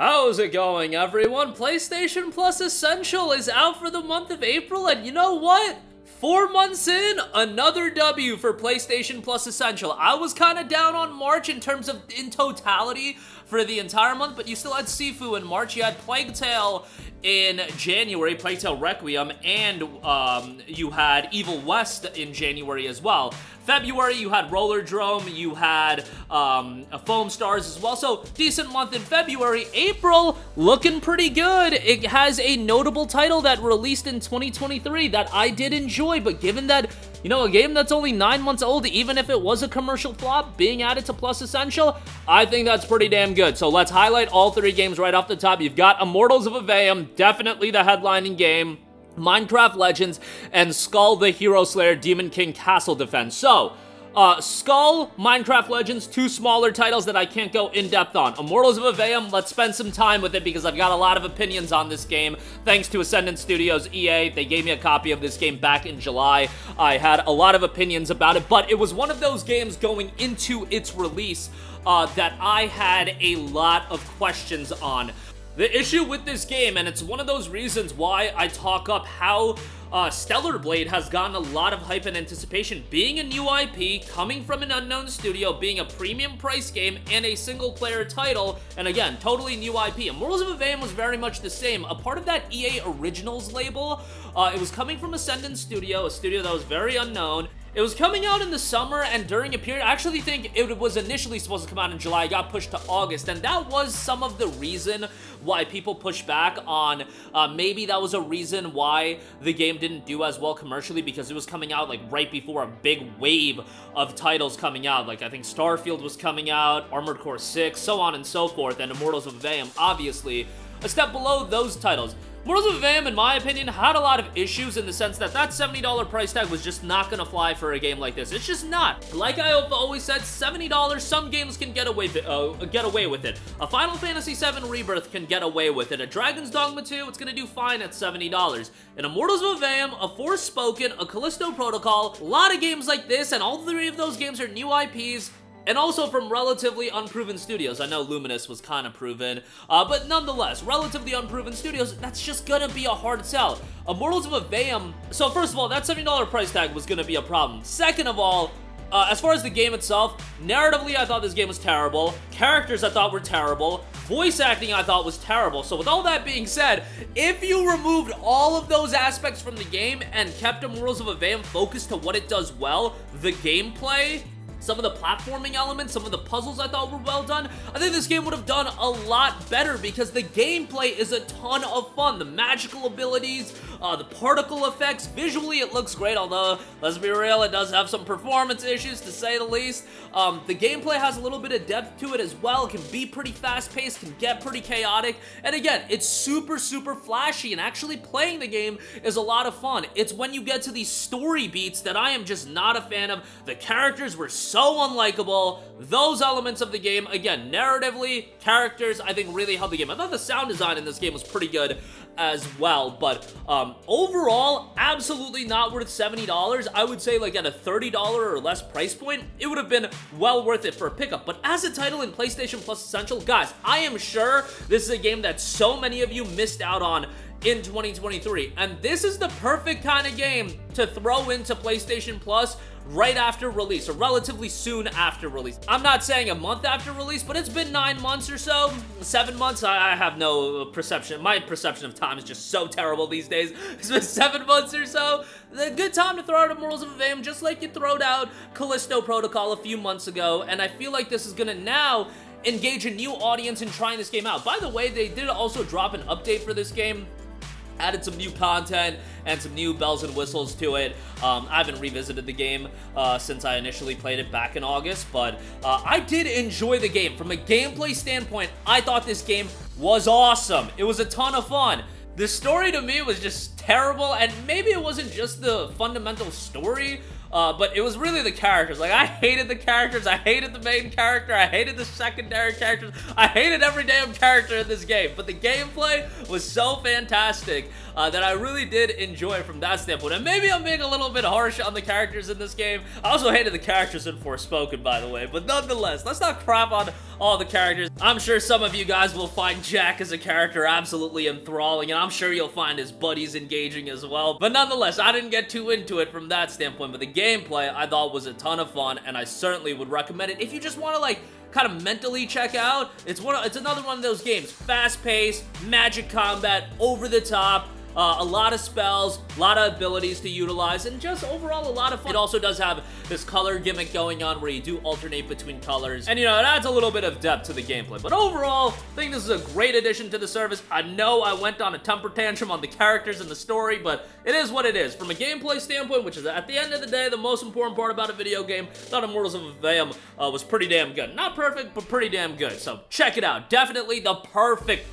How's it going, everyone? PlayStation Plus Essential is out for the month of April, and you know what? 4 months in, another W for PlayStation Plus Essential. I was kind of down on March in terms of in totality for the entire month, but you still had Sifu in March, you had Plague Tale in January, Plague Tale Requiem, and you had Evil West in January as well. February, you had Rollerdrome, you had Foam Stars as well, so decent month in February. April, looking pretty good. It has a notable title that released in 2023 that I did enjoy, but given that, you know, a game that's only 9 months old, even if it was a commercial flop, being added to Plus Essential, I think that's pretty damn good. So let's highlight all 3 games right off the top. You've got Immortals of Aveum, definitely the headlining game, Minecraft Legends, and Skull the Hero Slayer Demon King Castle Defense. So, Skull, Minecraft Legends, 2 smaller titles that I can't go in-depth on. Immortals of Aveum, let's spend some time with it because I've got a lot of opinions on this game. Thanks to Ascendant Studios, EA, they gave me a copy of this game back in July. I had a lot of opinions about it, but it was one of those games going into its release that I had a lot of questions on. The issue with this game, and it's one of those reasons why I talk up how Stellar Blade has gotten a lot of hype and anticipation, being a new IP, coming from an unknown studio, being a premium price game, and a single-player title, and again, totally new IP. Immortals of Aveum was very much the same. A part of that EA Originals label, it was coming from Ascendant Studio, a studio that was very unknown. It was coming out in the summer and during a period, I actually think it was initially supposed to come out in July, it got pushed to August, and that was some of the reason why people pushed back on, maybe that was a reason why the game didn't do as well commercially, because it was coming out like right before a big wave of titles coming out. Like I think Starfield was coming out, Armored Core 6, so on and so forth, and Immortals of Aveum, obviously, a step below those titles. Immortals of Aveum, in my opinion, had a lot of issues in the sense that that $70 price tag was just not gonna fly for a game like this. It's just not. Like I always said, $70, some games can get away with it. A Final Fantasy VII Rebirth can get away with it. A Dragon's Dogma 2, it's gonna do fine at $70. And Immortals of Aveum, a Forspoken, a Callisto Protocol, a lot of games like this, and all 3 of those games are new IPs, and also from relatively unproven studios. I know Luminous was kind of proven, but nonetheless, relatively unproven studios, that's just gonna be a hard sell. Immortals of Aveum, so first of all, that $70 price tag was gonna be a problem. Second of all, as far as the game itself, narratively, I thought this game was terrible. Characters I thought were terrible. Voice acting I thought was terrible. So with all that being said, if you removed all of those aspects from the game and kept Immortals of Aveum focused to what it does well, the gameplay, some of the platforming elements, some of the puzzles I thought were well done, I think this game would have done a lot better because the gameplay is a ton of fun. The magical abilities, the particle effects, visually it looks great, although, let's be real, it does have some performance issues to say the least. The gameplay has a little bit of depth to it as well. It can be pretty fast-paced, can get pretty chaotic, and again, it's super, super flashy, and actually playing the game is a lot of fun. It's when you get to these story beats that I am just not a fan of. The characters were so unlikable. Those elements of the game, again, narratively, characters, I think really held the game. I thought the sound design in this game was pretty good as well, but overall, absolutely not worth $70. I would say like at a $30 or less price point, it would have been well worth it for a pickup. But as a title in PlayStation Plus Essential, guys, I am sure this is a game that so many of you missed out on in 2023, and this is the perfect kind of game to throw into PlayStation Plus right after release, or relatively soon after release. I'm not saying a month after release, but it's been 9 months or so, 7 months, I have no perception. My perception of time is just so terrible these days. It's been 7 months or so. A good time to throw out Immortals of Aveum, just like you throwed out Callisto Protocol a few months ago, and I feel like this is gonna now engage a new audience in trying this game out. By the way, they did also drop an update for this game, added some new content and some new bells and whistles to it. I haven't revisited the game since I initially played it back in August, but I did enjoy the game. From a gameplay standpoint, I thought this game was awesome. It was a ton of fun. The story to me was just terrible, and maybe it wasn't just the fundamental story but it was really the characters. Like, I hated the characters, I hated the main character, I hated the secondary characters, I hated every damn character in this game, but the gameplay was so fantastic that I really did enjoy it from that standpoint. And maybe I'm being a little bit harsh on the characters in this game. I also hated the characters in Forspoken, by the way, but nonetheless, let's not crap on all the characters. I'm sure some of you guys will find Jack as a character absolutely enthralling, and I'm sure you'll find his buddies engaging as well, but nonetheless, I didn't get too into it from that standpoint, but the gameplay I thought was a ton of fun, and I certainly would recommend it if you just want to, like, kind of mentally check out. It's another one of those games. Fast-paced, magic combat, over the top, a lot of spells, a lot of abilities to utilize, and just overall a lot of fun. It also does have this color gimmick going on where you do alternate between colors, and you know, it adds a little bit of depth to the gameplay. But overall, I think this is a great addition to the service. I know I went on a temper tantrum on the characters and the story, but it is what it is. From a gameplay standpoint, which is at the end of the day the most important part about a video game, I thought Immortals of Aveum was pretty damn good. Not perfect, but pretty damn good. So check it out. Definitely the perfect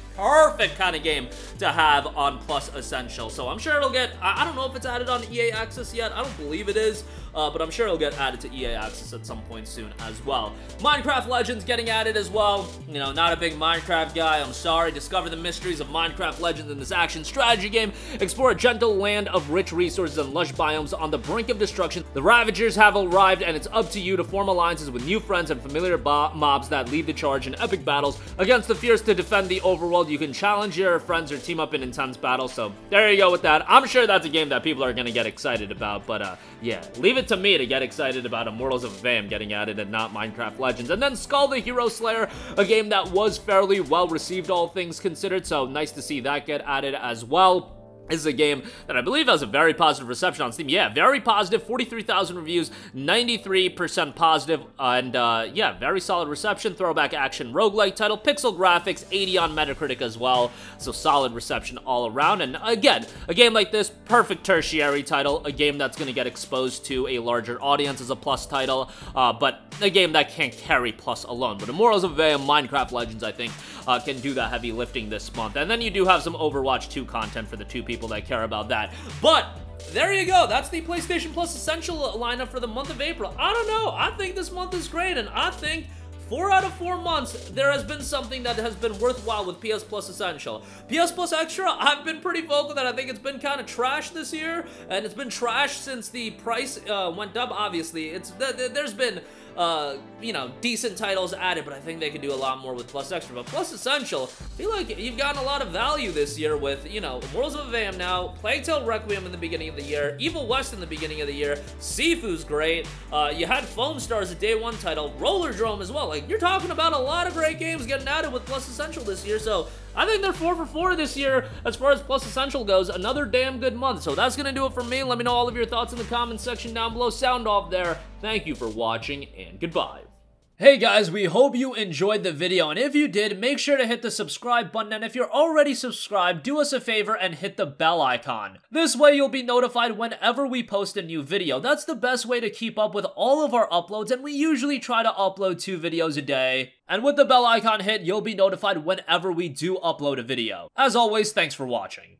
kind of game to have on Plus Essential. So I'm sure it'll get, I don't know if it's added on EA Access yet. I don't believe it is, but I'm sure it'll get added to EA Access at some point soon as well. Minecraft Legends getting added as well. You know, not a big Minecraft guy, I'm sorry. Discover the mysteries of Minecraft Legends in this action strategy game. Explore a gentle land of rich resources and lush biomes on the brink of destruction. The Ravagers have arrived, and it's up to you to form alliances with new friends and familiar mobs that lead the charge in epic battles against the fierce to defend the overworld. You can challenge your friends or team up in intense battles, so there you go with that. I'm sure that's a game that people are going to get excited about, but yeah, leave it to me to get excited about Immortals of Aveum getting added and not Minecraft Legends. And then Skull the Hero Slayer, a game that was fairly well received, all things considered, so nice to see that get added as well. This is a game that I believe has a very positive reception on Steam. Yeah, very positive, 43,000 reviews, 93% positive, and yeah, very solid reception. Throwback action roguelike title, pixel graphics, 80 on Metacritic as well, so solid reception all around. And again, a game like this, perfect tertiary title, a game that's going to get exposed to a larger audience as a Plus title, but a game that can't carry Plus alone. But Immortals of Aveum, Minecraft Legends, I think, can do the heavy lifting this month. And then you do have some Overwatch 2 content for the two people that care about that. But there you go. That's the PlayStation Plus Essential lineup for the month of April. I don't know. I think this month is great, and I think 4 out of 4 months, there has been something that has been worthwhile with PS Plus Essential. PS Plus Extra, I've been pretty vocal that I think it's been kind of trash this year, and it's been trash since the price went up, obviously. There's been you know, decent titles added, but I think they could do a lot more with Plus Extra. But Plus Essential, I feel like you've gotten a lot of value this year with, you know, Immortals of Aveum now, Plague Tale Requiem in the beginning of the year, Evil West in the beginning of the year, Sifu's great, you had Foam Stars, a Day 1 title, Rollerdrome as well. Like, you're talking about a lot of great games getting added with Plus Essential this year, so I think they're 4 for 4 this year as far as Plus Essential goes. Another damn good month. So that's going to do it for me. Let me know all of your thoughts in the comments section down below. Sound off there. Thank you for watching, and goodbye. Hey guys, we hope you enjoyed the video, and if you did, make sure to hit the subscribe button, and if you're already subscribed, do us a favor and hit the bell icon. This way you'll be notified whenever we post a new video. That's the best way to keep up with all of our uploads, and we usually try to upload 2 videos a day. And with the bell icon hit, you'll be notified whenever we do upload a video. As always, thanks for watching.